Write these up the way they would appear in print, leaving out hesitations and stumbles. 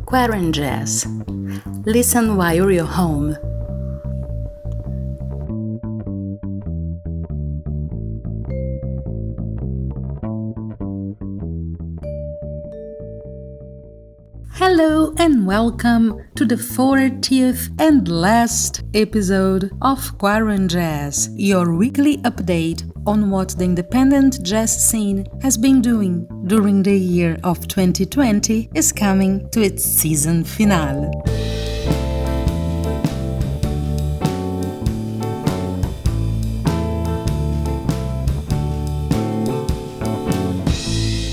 QuaranJazz. Listen while you're home. Hello and welcome to the 40th and last episode of QuaranJazz, your weekly update on what the independent jazz scene has been doing during the year of 2020 is coming to its season finale.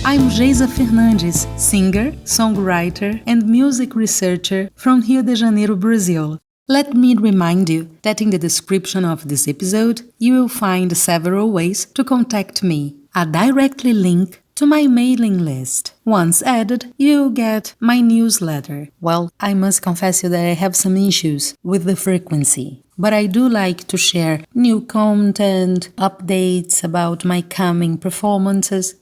I'm Geisa Fernandes, singer, songwriter, and music researcher from Rio de Janeiro, Brazil. Let me remind you that in the description of this episode, you will find several ways to contact me. A directly link to my mailing list. Once added, you'll get my newsletter. Well, I must confess you that I have some issues with the frequency. But I do like to share new content, updates about my coming performances,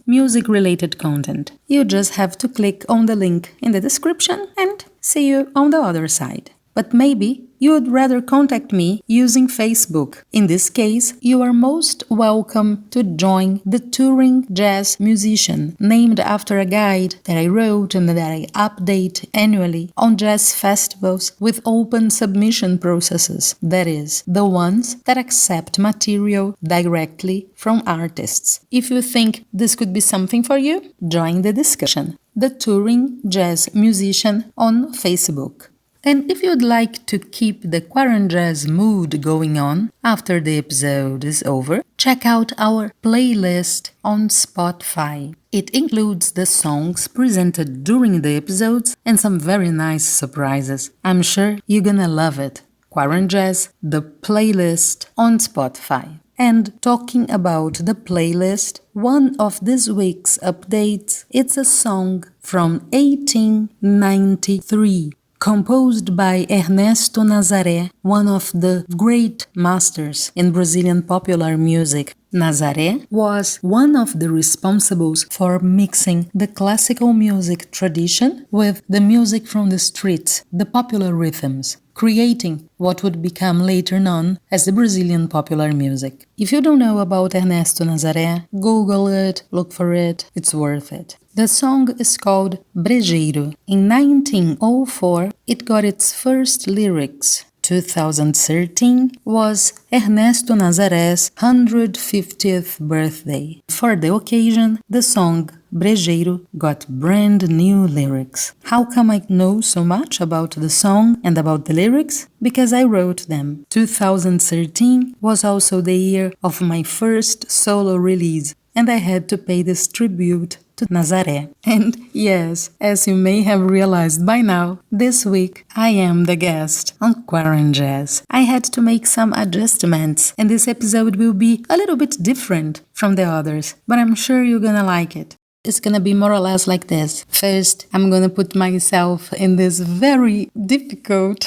music-related content. You just have to click on the link in the description and see you on the other side. But maybe you would rather contact me using Facebook. In this case, you are most welcome to join the touring jazz musician, named after a guide that I wrote and that I update annually on jazz festivals with open submission processes, that is, the ones that accept material directly from artists. If you think this could be something for you, join the discussion. The touring jazz musician on Facebook. And if you'd like to keep the QuaranJazz mood going on after the episode is over, check out our playlist on Spotify. It includes the songs presented during the episodes and some very nice surprises. I'm sure you're gonna love it. QuaranJazz, the playlist on Spotify. And talking about the playlist, one of this week's updates, it's a song from 1893. Composed by Ernesto Nazaré, one of the great masters in Brazilian popular music. Nazaré was one of the responsibles for mixing the classical music tradition with the music from the streets, the popular rhythms, creating what would become later known as the Brazilian popular music. If you don't know about Ernesto Nazaré, Google it, look for it, it's worth it. The song is called Brejeiro. In 1904, it got its first lyrics. 2013 was Ernesto Nazaré's 150th birthday. For the occasion, the song Brejeiro got brand new lyrics. How come I know so much about the song and about the lyrics? Because I wrote them. 2013 was also the year of my first solo release, and I had to pay this tribute to Nazaré. And yes, as you may have realized by now, this week I am the guest on QuaranJazz. I had to make some adjustments, and this episode will be a little bit different from the others, but I'm sure you're gonna like it. It's gonna be more or less like this. First, I'm gonna put myself in this very difficult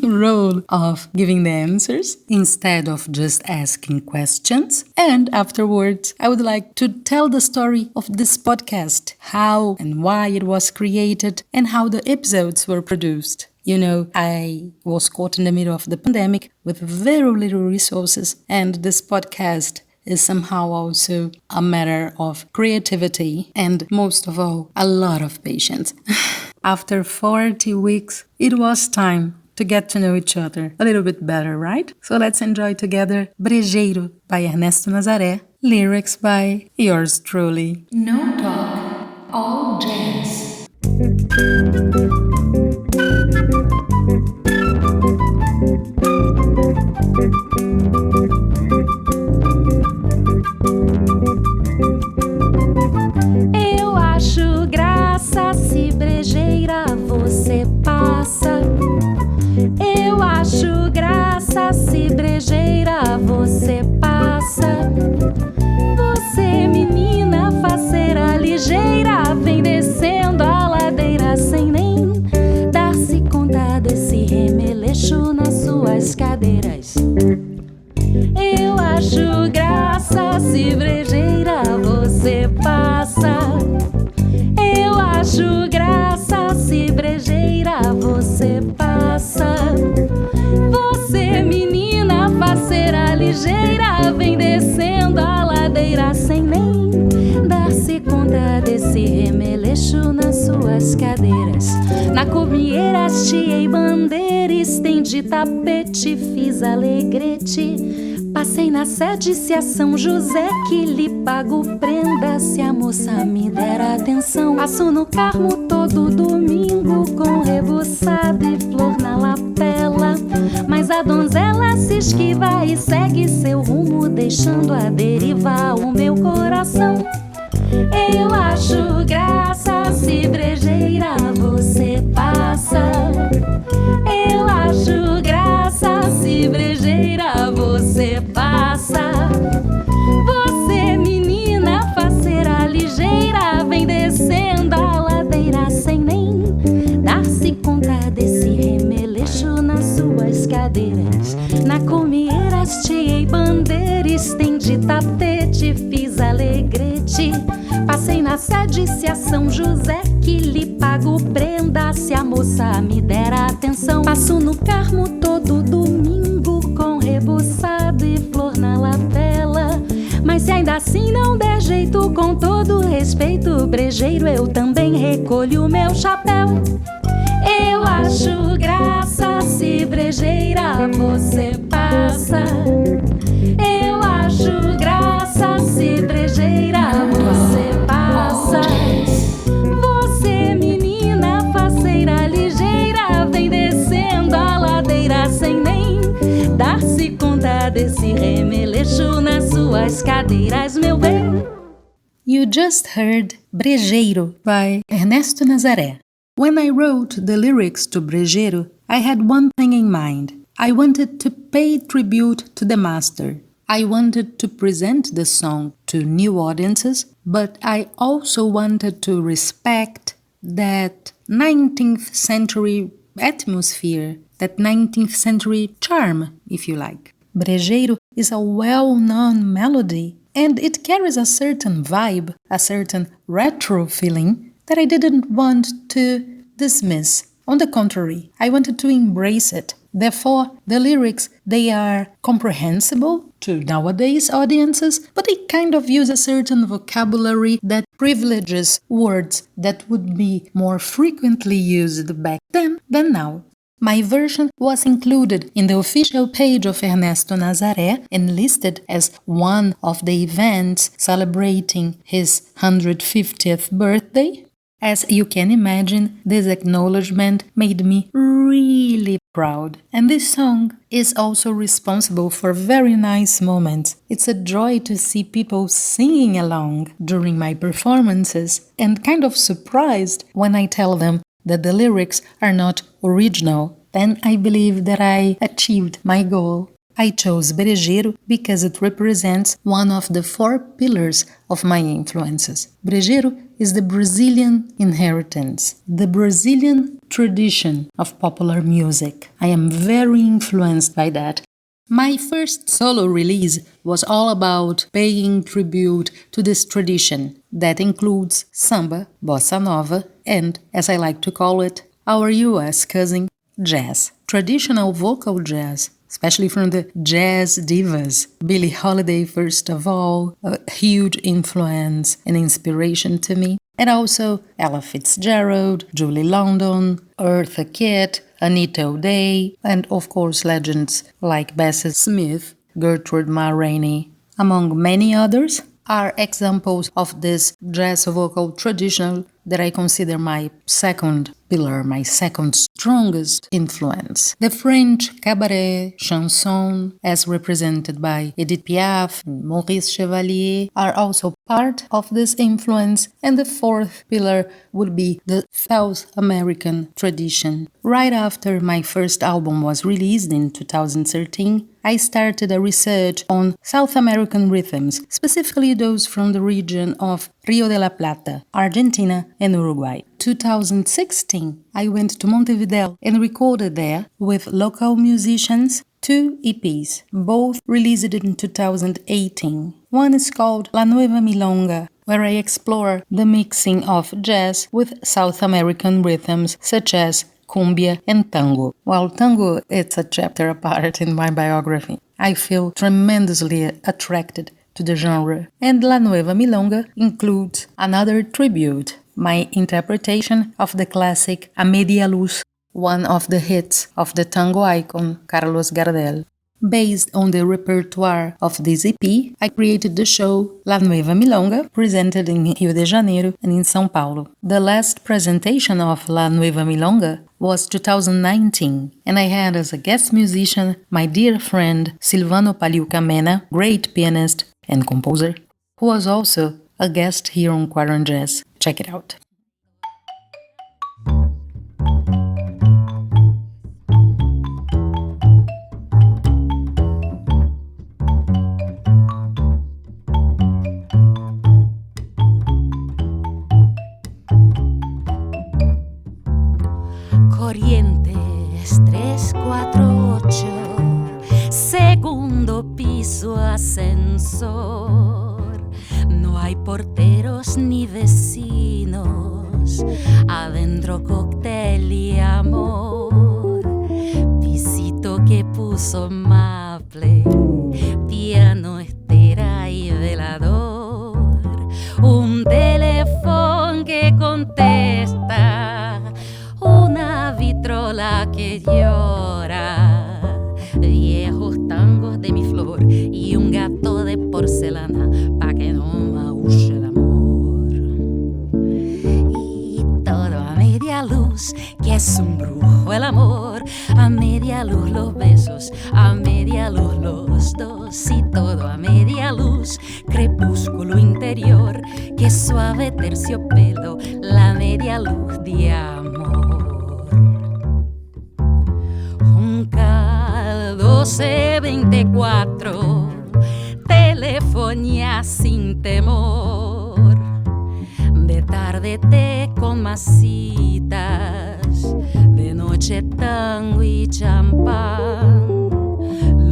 role of giving the answers instead of just asking questions. And afterwards, I would like to tell the story of this podcast, how and why it was created, and how the episodes were produced. I was caught in the middle of the pandemic with very little resources, and this podcast is somehow also a matter of creativity and, most of all, a lot of patience. After 40 weeks, it was time to get to know each other a little bit better, right? So let's enjoy together Brejeiro by Ernesto Nazaré, lyrics by yours truly. No talk, all jazz. Eu acho graça se brejeira você passa. Eu acho graça se brejeira você passa. Você, menina faceira ligeira, vem descendo a ladeira sem nem dar-se conta desse remeleixo nas suas cadeiras. Eu se brejeira você passa. Eu acho graça se brejeira você passa. Você, menina faceira ligeira, vem descendo a ladeira sem nem dar-se conta desse remeleixo nas suas cadeiras. Na comieira hasteei bandeira, estendi tapete, fiz alegrete. Passei na sede, se a São José que lhe pago prenda, se a moça me der atenção. Passo no Carmo todo domingo com rebuçado e flor na lapela, mas a donzela se esquiva e segue seu rumo, deixando a deriva o meu coração. Eu acho graça se brejeira você passa. Eu acho graça se brejeira você passa. Você, menina faceira ligeira, vem descendo a ladeira sem nem dar-se conta desse remeleixo nas suas cadeiras. Na comieira hasteei bandeira, estendi tapete, fiz alegrete. Passei na sede, se a São José que lhe pago prenda, se a moça me der atenção. Passo no Carmo todo domingo com rebuçado e flor na lapela, mas se ainda assim não der jeito, com todo respeito, brejeiro, eu também recolho meu chapéu. Eu acho graça se brejeira você passa. Eu acho graça se brejeira você passa. Você, menina faceira ligeira, vem descendo a ladeira sem nem dar-se conta desse remeleixo nas suas cadeiras, meu bem. You just heard Brejeiro by Ernesto Nazaré. When I wrote the lyrics to Brejeiro, I had one thing in mind. I wanted to pay tribute to the master. I wanted to present the song to new audiences, but I also wanted to respect that 19th century atmosphere, that 19th century charm, if you like. Brejeiro is a well-known melody, and it carries a certain vibe, a certain retro feeling that I didn't want to dismiss. On the contrary, I wanted to embrace it. Therefore, the lyrics, they are comprehensible to nowadays audiences, but they kind of use a certain vocabulary that privileges words that would be more frequently used back then than now. My version was included in the official page of Ernesto Nazaré and listed as one of the events celebrating his 150th birthday. As you can imagine, this acknowledgement made me really proud. And this song is also responsible for very nice moments. It's a joy to see people singing along during my performances, and kind of surprised when I tell them that the lyrics are not original. Then I believe that I achieved my goal. I chose Brejeiro because it represents one of the 4 pillars of my influences. Brejeiro is the Brazilian inheritance, the Brazilian tradition of popular music. I am very influenced by that. My first solo release was all about paying tribute to this tradition that includes samba, bossa nova, and, as I like to call it, our US cousin, jazz. Traditional vocal jazz, especially from the jazz divas. Billie Holiday, first of all, a huge influence and inspiration to me. And also Ella Fitzgerald, Julie London, Eartha Kitt, Anita O'Day, and of course legends like Bessie Smith, Gertrude Ma Rainey, among many others, are examples of this jazz vocal tradition that I consider my second pillar, my second strongest influence. The French cabaret chanson, as represented by Edith Piaf and Maurice Chevalier, are also part of this influence, and the 4th pillar would be the South American tradition. Right after my first album was released in 2013, I started a research on South American rhythms, specifically those from the region of Rio de la Plata, Argentina, and Uruguay. 2016, I went to Montevideo and recorded there with local musicians 2 EPs, both released in 2018. One is called La Nueva Milonga, where I explore the mixing of jazz with South American rhythms such as cumbia and tango. While tango is a chapter apart in my biography, I feel tremendously attracted to the genre. And La Nueva Milonga includes another tribute, my interpretation of the classic A Media Luz, one of the hits of the tango icon Carlos Gardel. Based on the repertoire of this EP, I created the show La Nueva Milonga, presented in Rio de Janeiro and in São Paulo. The last presentation of La Nueva Milonga was 2019, and I had as a guest musician my dear friend Silvano Paliuca Mena, great pianist and composer, who was also a guest here on QuaranJazz. Check it out. Corrientes 348, segundo piso ascensor. No hay porteros ni vecinos, adentro cóctel y amor. Pisito que puso maple, piano, estera y velador. Un teléfono que contesta, una vitrola que llora, viejos tangos de mi flor y un gato de porcelana pa' que no maulle el amor. Y todo a media luz, que es un brujo el amor, a media luz los besos, a media luz los dos, y todo a media luz, crepúsculo interior, que suave terciopelo, la media luz de amor. Juncal 1224, telefonía sin temor, de tarde té con masitas, de noche tango y champán,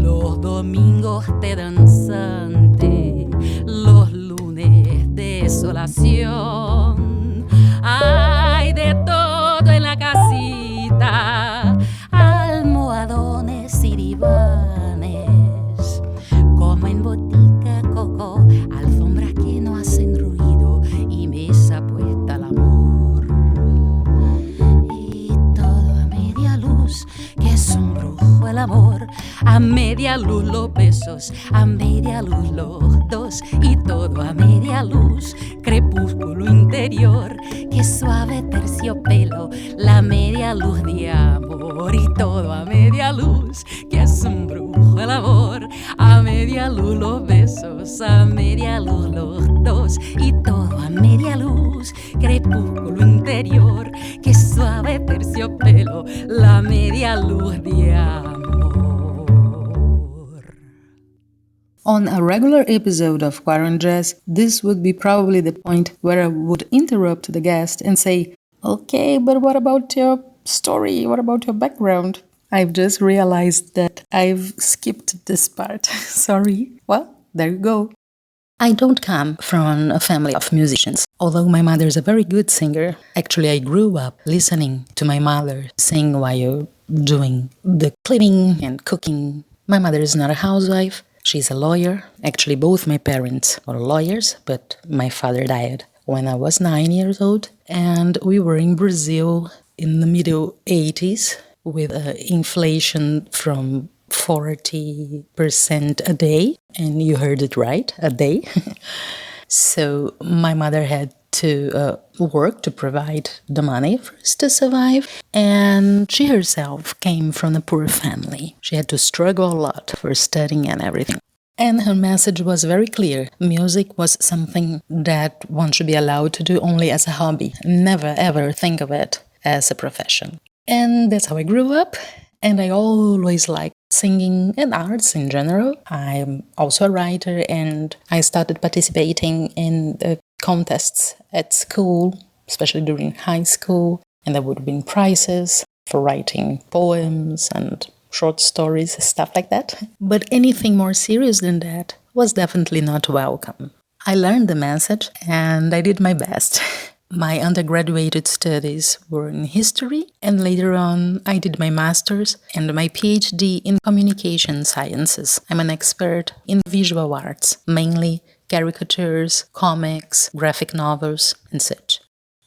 los domingos té danzante, los lunes desolación. Hay de todo en la casita, almohadones y divanes, como en botica coco, alfombras que no hacen ruido y mesa puesta al amor. Y todo a media luz, que es un brujo el amor, a media luz los besos, a media luz los dos, y todo a media luz, crepúsculo interior, que suave terciopelo, la media luz de amor. Y todo a media luz, que es un brujo el amor, a media luz los besos, a media luz los dos, y todo a media luz, crepúsculo interior, que suave terciopelo, la media luz de amor. On a regular episode of QuaranJazz, this would be probably the point where I would interrupt the guest and say, "Okay, but what about your story? What about your background?" I've just realized that I've skipped this part. Sorry. Well, there you go. I don't come from a family of musicians, although my mother is a very good singer. Actually, I grew up listening to my mother sing while doing the cleaning and cooking. My mother is not a housewife. She's a lawyer. Actually, both my parents are lawyers, but my father died when I was 9 years old. And we were in Brazil in the middle 80s with inflation from 40% a day. And you heard it right, a day. So my mother had to work to provide the money for us to survive. And she herself came from a poor family. She had to struggle a lot for studying and everything. And her message was very clear. Music was something that one should be allowed to do only as a hobby. Never ever think of it as a profession. And that's how I grew up. And I always liked singing and arts in general. I'm also a writer, and I started participating in the contests at school, especially during high school. And there would have been prizes for writing poems and short stories, stuff like that. But anything more serious than that was definitely not welcome. I learned the message and I did my best. My undergraduate studies were in history, and later on I did my master's and my PhD in communication sciences. I'm an expert in visual arts, mainly caricatures, comics, graphic novels, and such.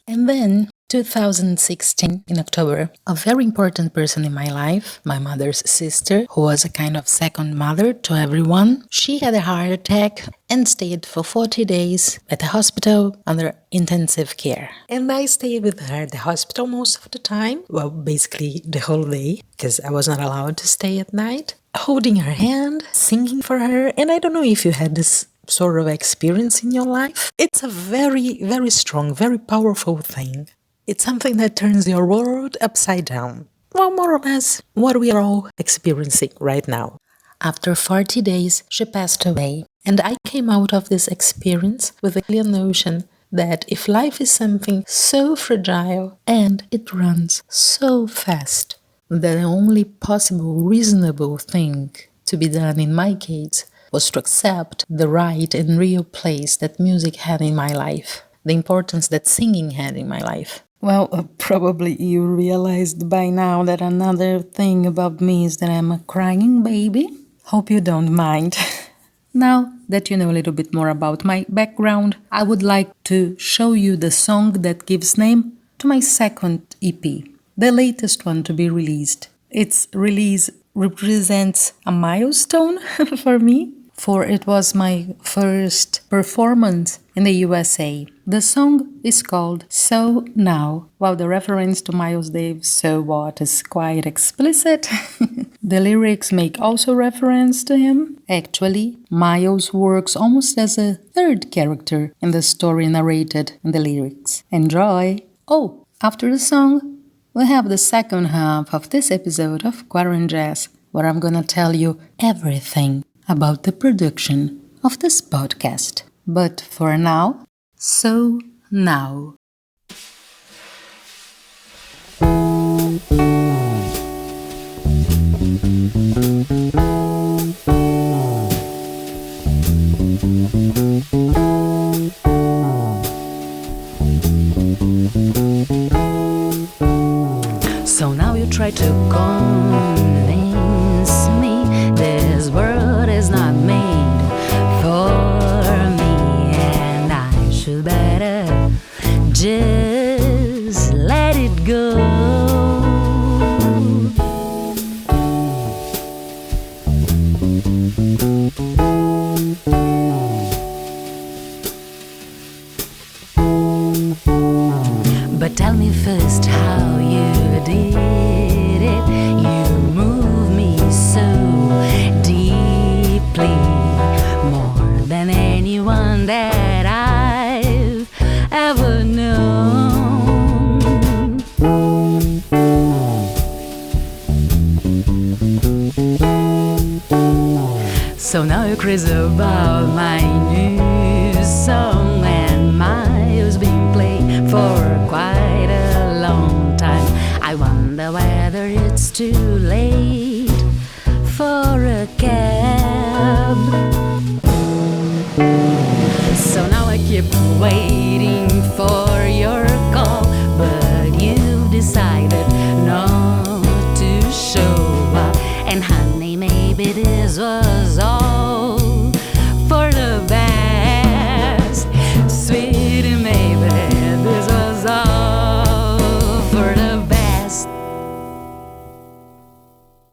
And then, 2016, in October, a very important person in my life, my mother's sister, who was a kind of second mother to everyone, she had a heart attack and stayed for 40 days at the hospital under intensive care. And I stayed with her at the hospital most of the time, well, basically the whole day, because I was not allowed to stay at night, holding her hand, singing for her, and I don't know if you had this sort of experience in your life. It's a very, very strong, very powerful thing. It's something that turns your world upside down. Well, more or less what we are all experiencing right now. After 40 days, she passed away, and I came out of this experience with a clear notion that if life is something so fragile and it runs so fast, the only possible reasonable thing to be done in my case was to accept the right and real place that music had in my life, the importance that singing had in my life. Well, probably you realized by now that another thing about me is that I'm a crying baby. Hope you don't mind. Now that you know a little bit more about my background, I would like to show you the song that gives name to my second EP, the latest one to be released. Its release represents a milestone for me, for it was my first performance in the USA. The song is called So Now, while the reference to Miles Davis' So What is quite explicit. The lyrics make also reference to him. Actually, Miles works almost as a third character in the story narrated in the lyrics. Enjoy! Oh, after the song, we have the second half of this episode of QuaranJazz, where I'm gonna tell you everything about the production of this podcast. But for now, So Now. So now you try to convince me this world is not made for me, and I should better just let it go. But tell me first how you did it. You move me so deeply, more than anyone that I've ever known. So now you're crazy about my new song, and miles being played for quite a long time. I wonder whether it's too late for a cab. So now I keep waiting for your call, but you've decided not to show up. And honey, maybe this was all for the best. Sweetie, maybe this was all for the best.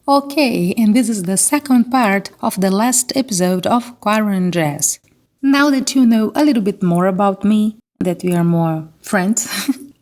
Okay, and this is the second part of the last episode of QuaranJazz. Now that you know a little bit more about me, that we are more friends,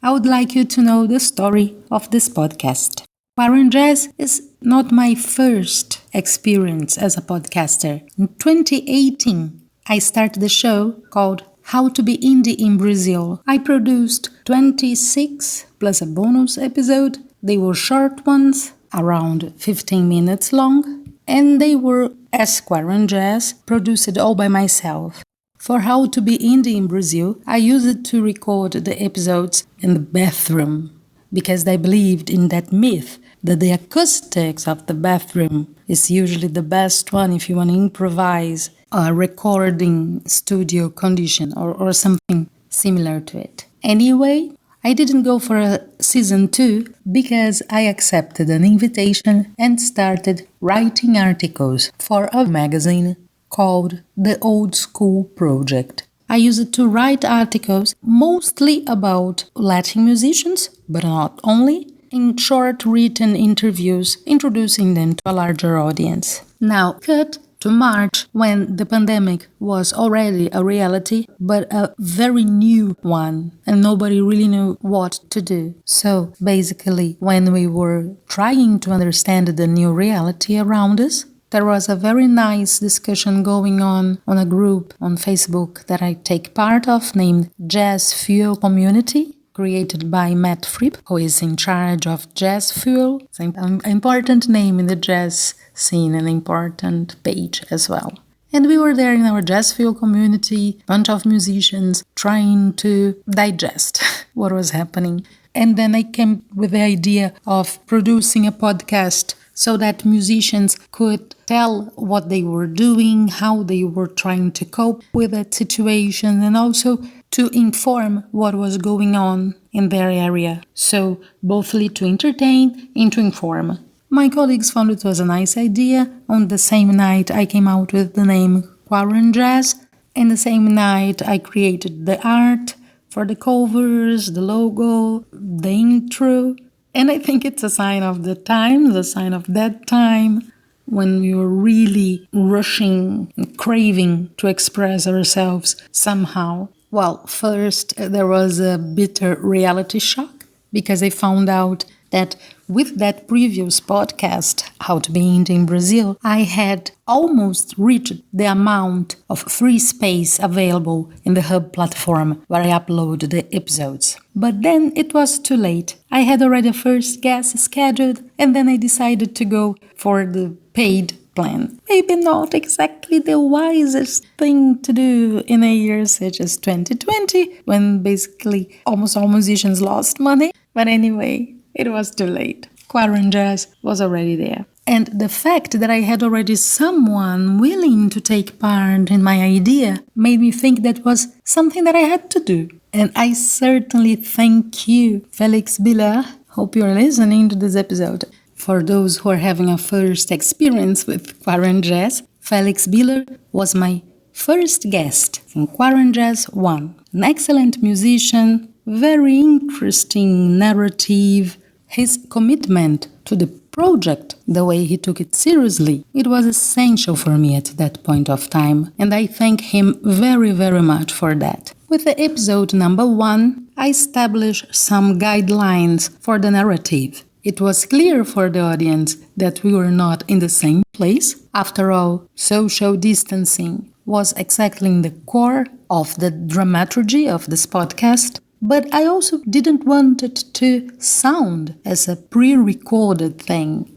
I would like you to know the story of this podcast. QuaranJazz is not my first experience as a podcaster. In 2018, I started a show called How to Be Indie in Brazil. I produced 26 plus a bonus episode. They were short ones, around 15 minutes long, and they were, as QuaranJazz, produced all by myself. For How to Be Indie in Brazil, I used it to record the episodes in the bathroom, because I believed in that myth that the acoustics of the bathroom is usually the best one if you want to improvise a recording studio condition or something similar to it. Anyway, I didn't go for a season 2 because I accepted an invitation and started writing articles for a magazine called The Old School Project. I used to write articles mostly about Latin musicians, but not only, in short written interviews introducing them to a larger audience. Now, cut to March, when the pandemic was already a reality, but a very new one, and nobody really knew what to do. So basically, when we were trying to understand the new reality around us, there was a very nice discussion going on a group on Facebook that I take part of named Jazz Fuel Community, created by Matt Fripp, who is in charge of Jazz Fuel. It's an important name in the jazz scene, an important page as well. And we were there in our Jazz Fuel community, a bunch of musicians trying to digest what was happening. And then I came with the idea of producing a podcast so that musicians could tell what they were doing, how they were trying to cope with that situation, and also to inform what was going on in their area. So, bothly to entertain and to inform. My colleagues found it was a nice idea. On the same night, I came out with the name QuaranJazz, and the same night I created the art for the covers, the logo, the intro. And I think it's a sign of the time, the sign of that time, when we were really rushing and craving to express ourselves somehow. Well, first there was a bitter reality shock, because I found out that with that previous podcast, How to Be Indie in Brazil, I had almost reached the amount of free space available in the Hub platform where I upload the episodes. But then it was too late. I had already a first guest scheduled, and then I decided to go for the paid plan. Maybe not exactly the wisest thing to do in a year such as 2020, when basically almost all musicians lost money. But anyway, it was too late. QuaranJazz was already there. And the fact that I had already someone willing to take part in my idea made me think that was something that I had to do. And I certainly thank you, Felix Biller. Hope you're listening to this episode. For those who are having a first experience with QuaranJazz, Felix Biller was my first guest in QuaranJazz 1. An excellent musician, very interesting narrative. His commitment to the project, the way he took it seriously, it was essential for me at that point of time, and I thank him very, very much for that. With the episode number 1, I established some guidelines for the narrative. It was clear for the audience that we were not in the same place. After all, social distancing was exactly in the core of the dramaturgy of this podcast. But I also didn't want it to sound as a pre-recorded thing.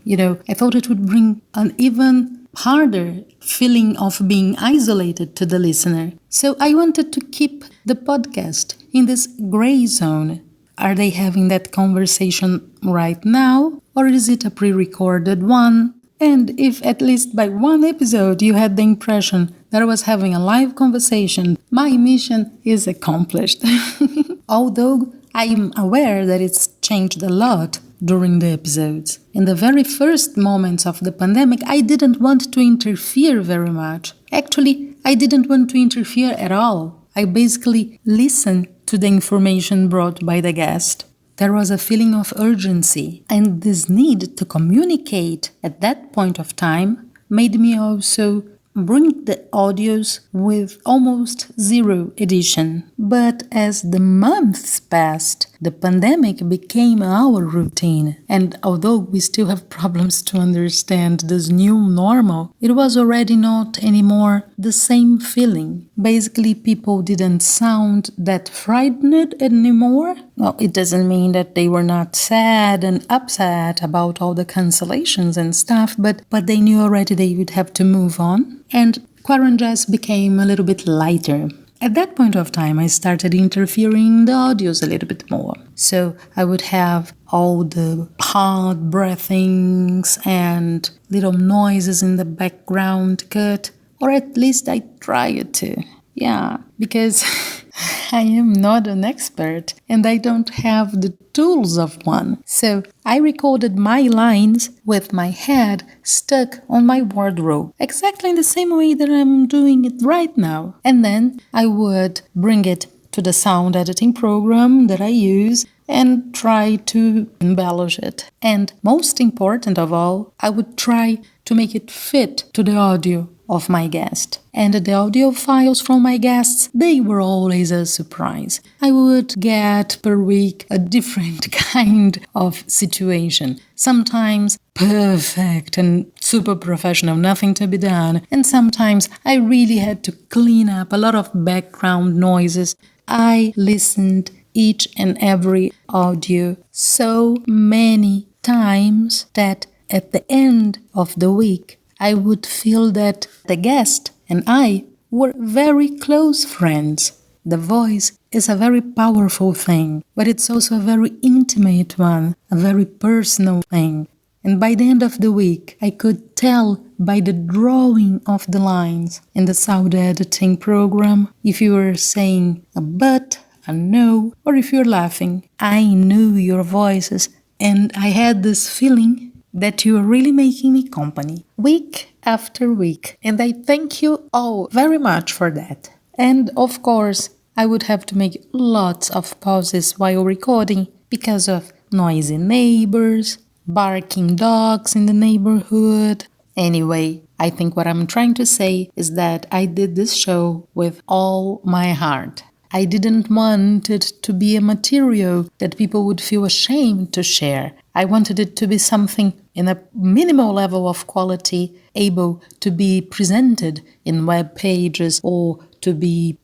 I thought it would bring an even harder feeling of being isolated to the listener. So I wanted to keep the podcast in this gray zone. Are they having that conversation right now? Or is it a pre-recorded one? And if at least by one episode you had the impression that I was having a live conversation, my mission is accomplished. Although I am aware that it's changed a lot during the episodes. In the very first moments of the pandemic, I didn't want to interfere very much. Actually, I didn't want to interfere at all. I basically listened to the information brought by the guest. There was a feeling of urgency, and this need to communicate at that point of time made me also bring the audios with almost zero edition. But as the months passed, the pandemic became our routine. And although we still have problems to understand this new normal, it was already not anymore the same feeling. Basically, people didn't sound that frightened anymore. Well, it doesn't mean that they were not sad and upset about all the cancellations and stuff, but they knew already they would have to move on. And QuaranJazz became a little bit lighter. At that point of time, I started interfering in the audios a little bit more. So I would have all the hard breathings and little noises in the background cut. or at least I try to. Yeah, because I am not an expert and I don't have the tools of one. So I recorded my lines with my head stuck on my wardrobe, exactly in the same way that I'm doing it right now. And then I would bring it to the sound editing program that I use and try to embellish it. And most important of all, I would try to make it fit to the audio of my guest. And the audio files from my guests, they were always a surprise. I would get per week a different kind of situation. Sometimes perfect and super professional, nothing to be done. And sometimes I really had to clean up a lot of background noises. I listened each and every audio so many times that at the end of the week, I would feel that the guest and I were very close friends. The voice is a very powerful thing, but it's also a very intimate one, a very personal thing. And by the end of the week, I could tell by the drawing of the lines in the sound editing program if you were saying a but, a no, or if you're laughing. I knew your voices, and I had this feeling that you are really making me company week after week. And I thank you all very much for that. And of course, I would have to make lots of pauses while recording because of noisy neighbors, barking dogs in the neighborhood. Anyway, I think what I'm trying to say is that I did this show with all my heart. I didn't want it to be a material that people would feel ashamed to share. I wanted it to be something in a minimal level of quality, able to be presented in web pages or to be,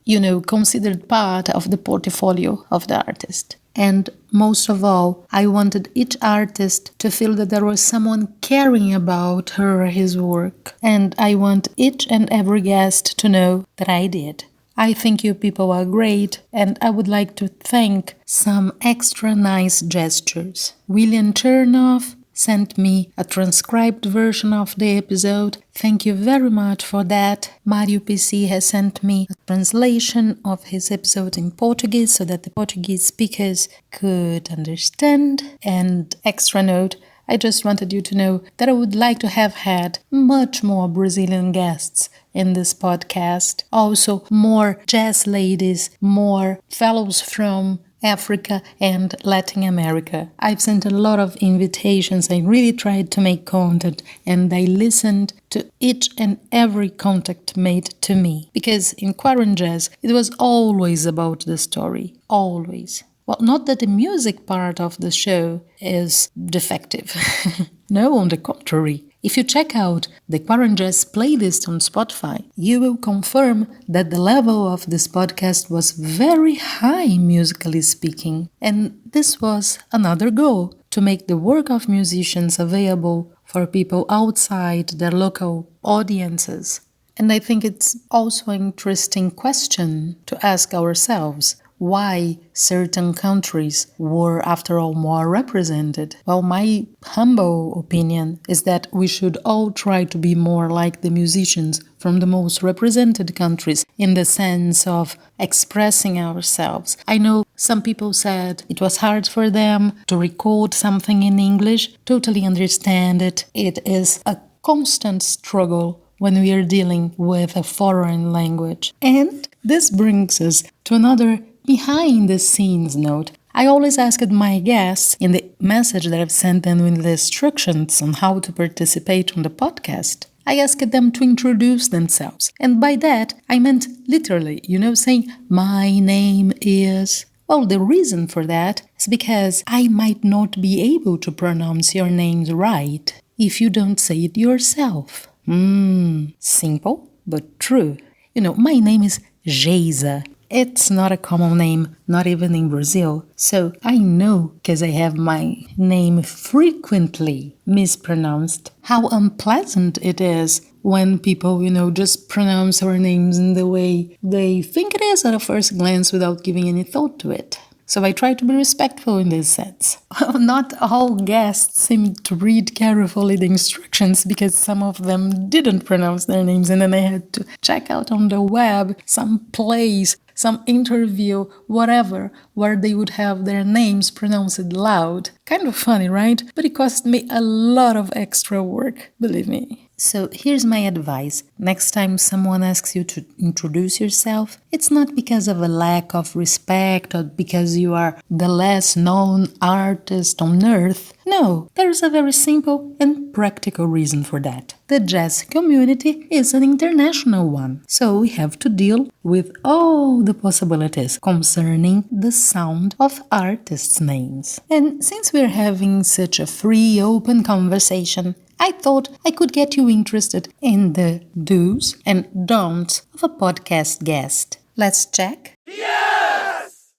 considered part of the portfolio of the artist. And most of all, I wanted each artist to feel that there was someone caring about her or his work. And I want each and every guest to know that I did. I think you people are great, and I would like to thank some extra nice gestures. William Chernoff sent me a transcribed version of the episode. Thank you very much for that. Mario PC has sent me a translation of his episode in Portuguese so that the Portuguese speakers could understand. And extra note, I just wanted you to know that I would like to have had much more Brazilian guests in this podcast. Also, more jazz ladies, more fellows from Africa and Latin America. I've sent a lot of invitations. I really tried to make content and I listened to each and every contact made to me. Because in QuaranJazz, it was always about the story. Always. Well, not that the music part of the show is defective. No, on the contrary. If you check out the QuaranJazz playlist on Spotify, you will confirm that the level of this podcast was very high musically speaking. And this was another goal, to make the work of musicians available for people outside their local audiences. And I think it's also an interesting question to ask ourselves. Why certain countries were, after all, more represented? Well, my humble opinion is that we should all try to be more like the musicians from the most represented countries in the sense of expressing ourselves. I know some people said it was hard for them to record something in English. Totally understand it. It is a constant struggle when we are dealing with a foreign language. And this brings us to another behind-the-scenes note. I always asked my guests in the message that I've sent them with the instructions on how to participate on the podcast. I asked them to introduce themselves. And by that, I meant literally, saying, my name is... Well, the reason for that is because I might not be able to pronounce your names right if you don't say it yourself. Simple, but true. My name is Geisa. It's not a common name, not even in Brazil. So I know, because I have my name frequently mispronounced, how unpleasant it is when people, just pronounce our names in the way they think it is at a first glance without giving any thought to it. So I try to be respectful in this sense. Not all guests seem to read carefully the instructions because some of them didn't pronounce their names, and then I had to check out on the web some place, some interview, whatever, where they would have their names pronounced loud. Kind of funny, right? But it cost me a lot of extra work, believe me. So here's my advice. Next time someone asks you to introduce yourself, it's not because of a lack of respect or because you are the less known artist on earth. No, there's a very simple and practical reason for that. The jazz community is an international one, so we have to deal with all the possibilities concerning the sound of artists' names. And since we're having such a free, open conversation, I thought I could get you interested in the do's and don'ts of a podcast guest. Let's check? Yes!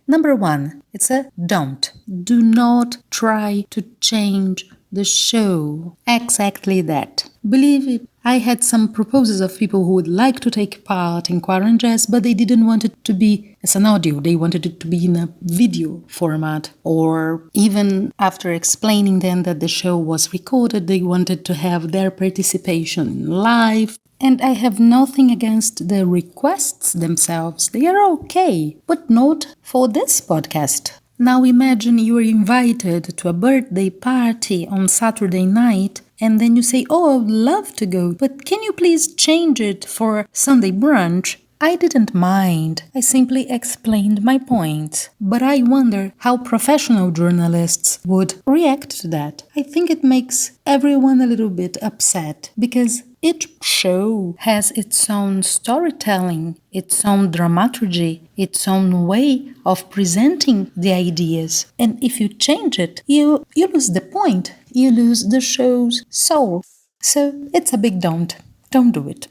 Number 1, it's a don't. Do not try to change the show. Exactly that. Believe it, I had some proposals of people who would like to take part in QuaranJazz, but they didn't want it to be as an audio. They wanted it to be in a video format. Or even after explaining them that the show was recorded, they wanted to have their participation live. And I have nothing against the requests themselves. They are okay, but not for this podcast. Now imagine you are invited to a birthday party on Saturday night, and then you say, "Oh, I would love to go, but can you please change it for Sunday brunch?" I didn't mind. I simply explained my point. But I wonder how professional journalists would react to that. I think it makes everyone a little bit upset because each show has its own storytelling, its own dramaturgy, its own way of presenting the ideas. And if you change it, you lose the point. You lose the show's soul. So it's a big don't. Don't do it.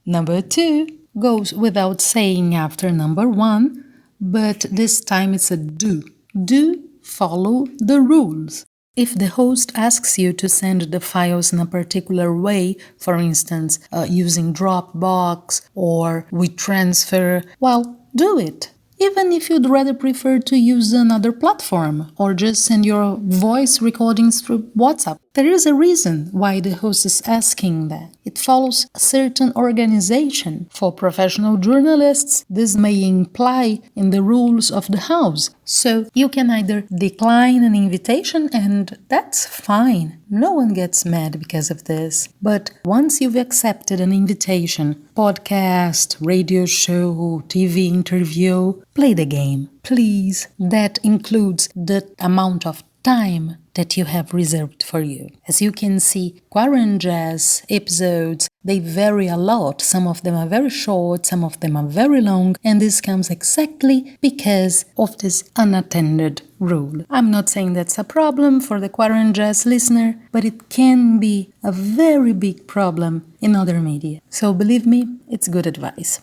Number 2 goes without saying after number 1, but this time it's a do. Do follow the rules. If the host asks you to send the files in a particular way, for instance, using Dropbox or WeTransfer, well, do it. Even if you'd rather prefer to use another platform or just send your voice recordings through WhatsApp. There is a reason why the host is asking that. It follows a certain organization. For professional journalists, this may imply in the rules of the house. So you can either decline an invitation, and that's fine. No one gets mad because of this. But once you've accepted an invitation, podcast, radio show, TV interview, play the game. Please, that includes the amount of time that you have reserved for you. As you can see, QuaranJazz episodes, they vary a lot. Some of them are very short, some of them are very long, and this comes exactly because of this unattended rule. I'm not saying that's a problem for the QuaranJazz listener, but it can be a very big problem in other media. So believe me, it's good advice.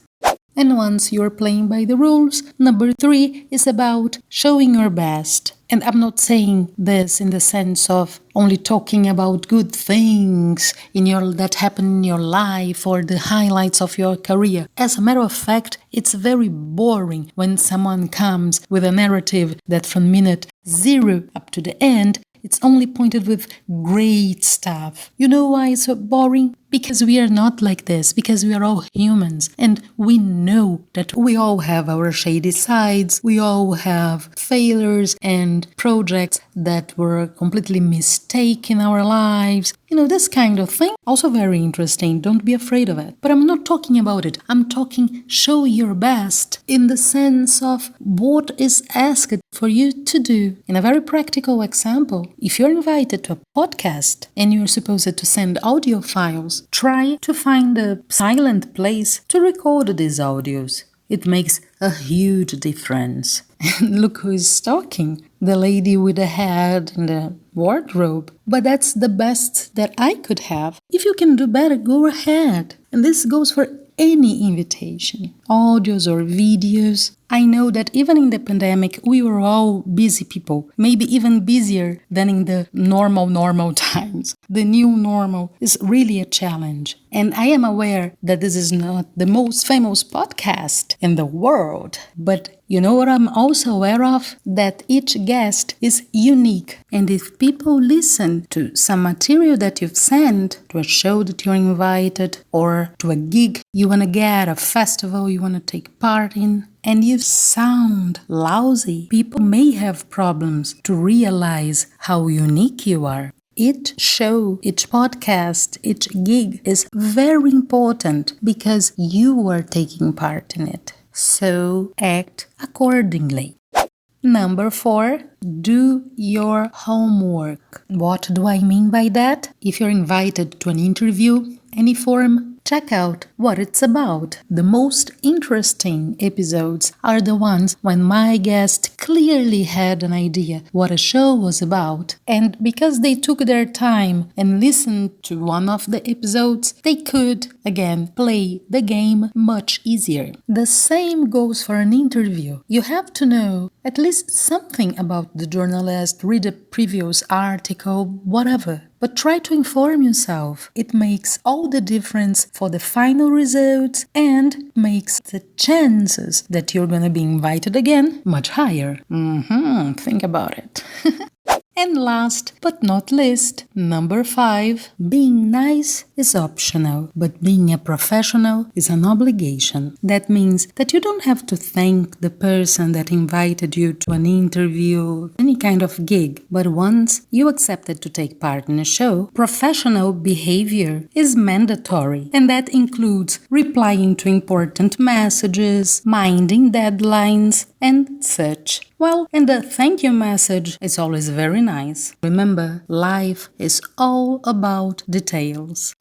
And once you're playing by the rules, number 3 is about showing your best. And I'm not saying this in the sense of only talking about good things that happen in your life or the highlights of your career. As a matter of fact, it's very boring when someone comes with a narrative that from minute 0 up to the end, it's only pointed with great stuff. You know why it's so boring? Because we are not like this, because we are all humans, and we know that we all have our shady sides, we all have failures and projects that were completely mistaken in our lives. You know, this kind of thing. Also very interesting, don't be afraid of it. But I'm not talking about it. I'm talking show your best in the sense of what is asked for you to do. In a very practical example, if you're invited to a podcast and you're supposed to send audio files, try to find a silent place to record these audios. It makes a huge difference. And look who is talking. The lady with the head and the wardrobe. But that's the best that I could have. If you can do better, go ahead. And this goes for any invitation. Audios or videos. I know that even in the pandemic, we were all busy people, maybe even busier than in the normal times. The new normal is really a challenge. And I am aware that this is not the most famous podcast in the world, but you know what I'm also aware of? That each guest is unique. And if people listen to some material that you've sent, to a show that you're invited, or to a gig you want to get, a festival you want to take part in, and you sound lousy, people may have problems to realize how unique you are. Each show, each podcast, each gig is very important because you are taking part in it. So act accordingly. Number 4, do your homework. What do I mean by that? If you're invited to an interview, any forum, check out what it's about. The most interesting episodes are the ones when my guest clearly had an idea what a show was about. And because they took their time and listened to one of the episodes, they could, again, play the game much easier. The same goes for an interview. You have to know at least something about the journalist, read a previous article, whatever. But try to inform yourself. It makes all the difference for the final results and makes the chances that you're going to be invited again much higher. Think about it. And last but not least, number 5, being nice is optional, but being a professional is an obligation. That means that you don't have to thank the person that invited you to an interview, any kind of gig, but once you accepted to take part in a show, professional behavior is mandatory, and that includes replying to important messages, minding deadlines, and such. Well, and the thank you message is always very nice. Remember, life is all about details.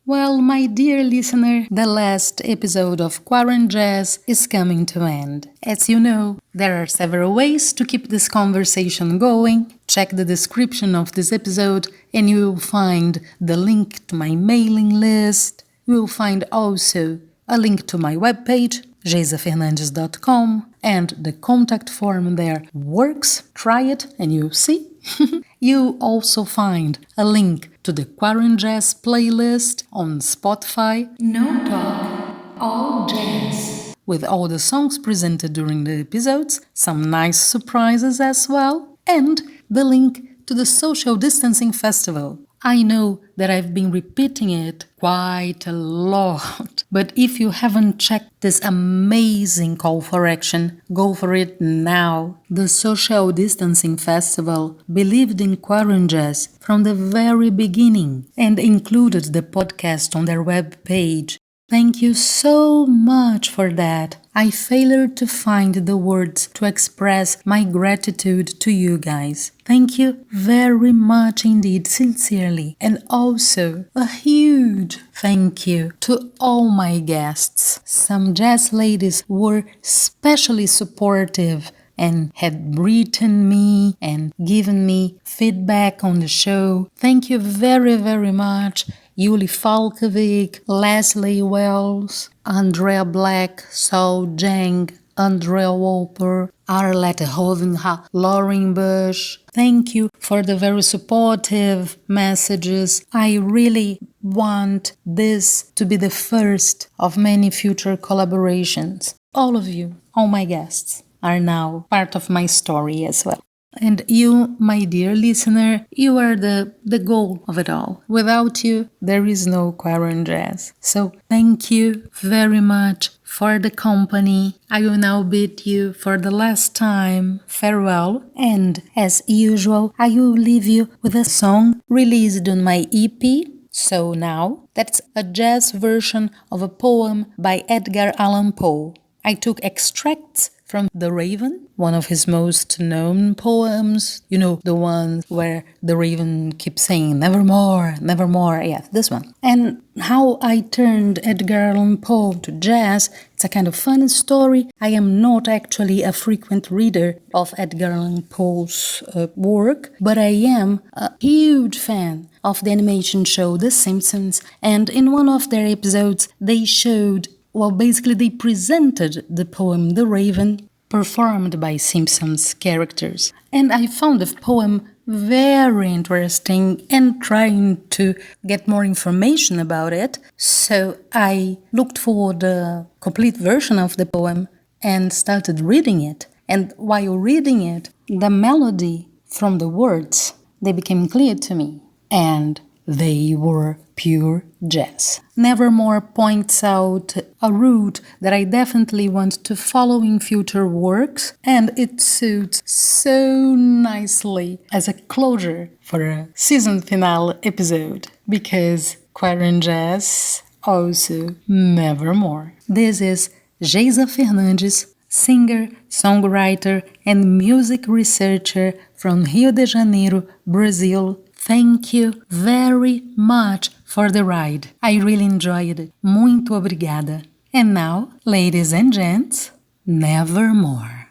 Well, my dear listener, the last episode of QuaranJazz is coming to an end. As you know, there are several ways to keep this conversation going. Check the description of this episode and you will find the link to my mailing list. You will find also a link to my webpage, geisafernandes.com, and the contact form there works. Try it and you'll see. You'll also find a link to the QuaranJazz playlist on Spotify. No talk, all jazz. With all the songs presented during the episodes, some nice surprises as well, and the link to the Social Distancing Festival. I know that I've been repeating it quite a lot, but if you haven't checked this amazing call for action, go for it now. The Social Distancing Festival believed in QuaranJazz from the very beginning and included the podcast on their webpage. Thank you so much for that. I failed to find the words to express my gratitude to you guys. Thank you very much indeed, sincerely. And also a huge thank you to all my guests. Some jazz ladies were especially supportive and had written me and given me feedback on the show. Thank you very, very much. Yuli Falkovic, Leslie Wells, Andrea Black, Saul Jang, Andrea Wolper, Arlette Hovenha, Lauren Bush. Thank you for the very supportive messages. I really want this to be the first of many future collaborations. All of you, all my guests, are now part of my story as well. And you, my dear listener, you are the goal of it all. Without you, there is no QuaranJazz. So thank you very much for the company. I will now bid you for the last time farewell. And as usual, I will leave you with a song released on my EP. So now, that's a jazz version of a poem by Edgar Allan Poe. I took extracts from The Raven, one of his most known poems. You know, the one where the raven keeps saying, nevermore, nevermore. Yeah, this one. And how I turned Edgar Allan Poe to jazz, it's a kind of funny story. I am not actually a frequent reader of Edgar Allan Poe's work, but I am a huge fan of the animation show The Simpsons. And in one of their episodes, they showed, well, basically they presented the poem The Raven performed by Simpsons characters. And I found the poem very interesting and trying to get more information about it. So I looked for the complete version of the poem and started reading it. And while reading it, the melody from the words, they became clear to me. And they were pure jazz. Nevermore points out a route that I definitely want to follow in future works, and it suits so nicely as a closure for a season finale episode, because QuaranJazz also Nevermore. This is Geisa Fernandes, singer, songwriter, and music researcher from Rio de Janeiro, Brazil. Thank you very much for the ride. I really enjoyed it. Muito obrigada. And now, ladies and gents, Nevermore.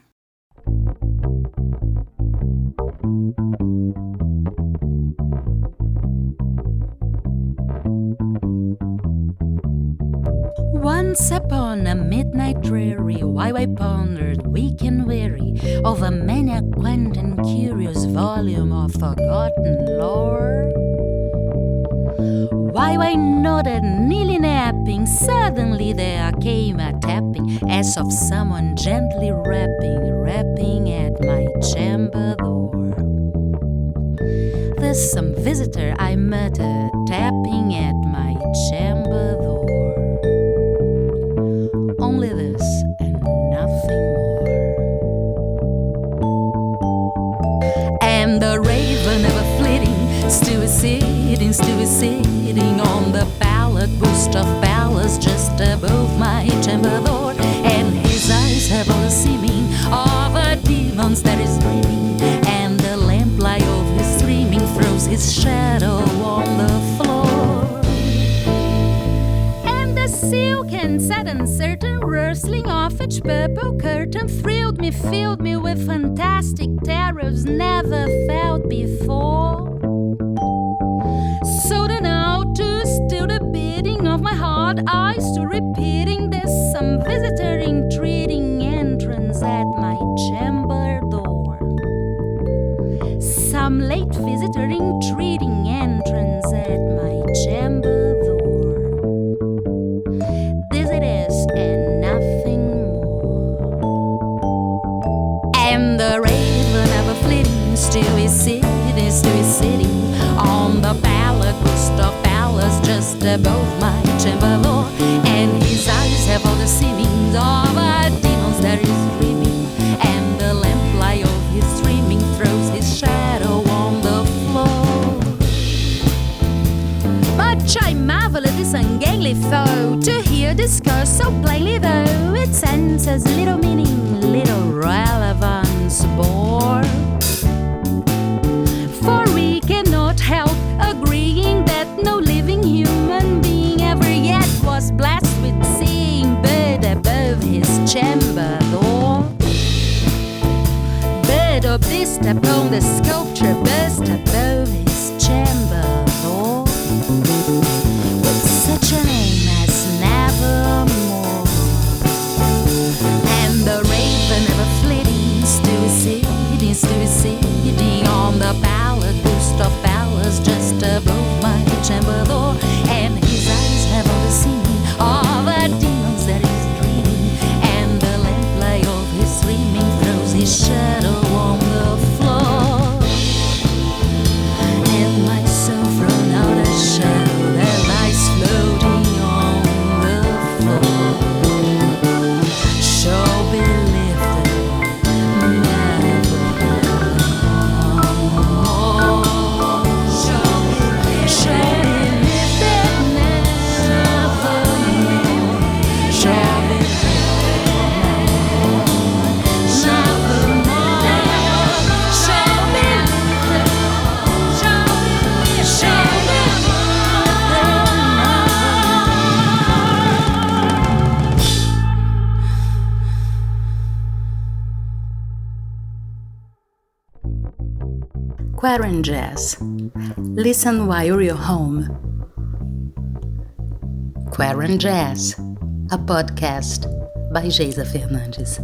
Once upon a midnight dreary, while I pondered, weak and weary, over many a quaint and curious volume of forgotten lore, while I nodded, nearly napping, suddenly there came a tapping, as of someone gently rapping at my chamber door. There's some visitor, I muttered, tapping at my chamber door. Only this and nothing more. And the raven ever flitting, still is sitting on the ballad boost of ballads just above my chamber door. And his eyes have all the seeming of a demon's that is dreaming, and the lamplight of his streaming throws his shadow on the floor. And the silk and satin certain rustling off each purple curtain filled me with fantastic terrors never felt before. So then out to still the beating of my heart, I stood repeating, there's some visitor entreating entrance at my chamber door. Some late visitor entreating entrance at my chamber door. This it is and nothing more. And the raven ever flitting, still is sitting on the ballad boost of ballads just above my chamber door. And his eyes have all the seemings of a demon's that is dreaming, and the lamplight of his streaming throws his shadow on the floor. Much I marvel at this ungainly foe, to hear discourse so plainly, though its answers little meaning, little relevance bore. For we cannot help agreeing that no living human being ever yet was blessed with seeing bird above his chamber door. Bird or beast upon the sculpture burst above his chamber door, with such a name as Nevermore. And the raven ever flitting, still sitting on the ballad boost of ballads just above my chamber door. And his eyes have all the seeming of a demon's that is dreaming, and the lamplight of his streaming throws his shadow on the floor. And my soul thrown out a shadow that lies floating on the floor shall be lifted nevermore. QuaranJazz. Listen while you're home. QuaranJazz, a podcast by Geisa Fernandes.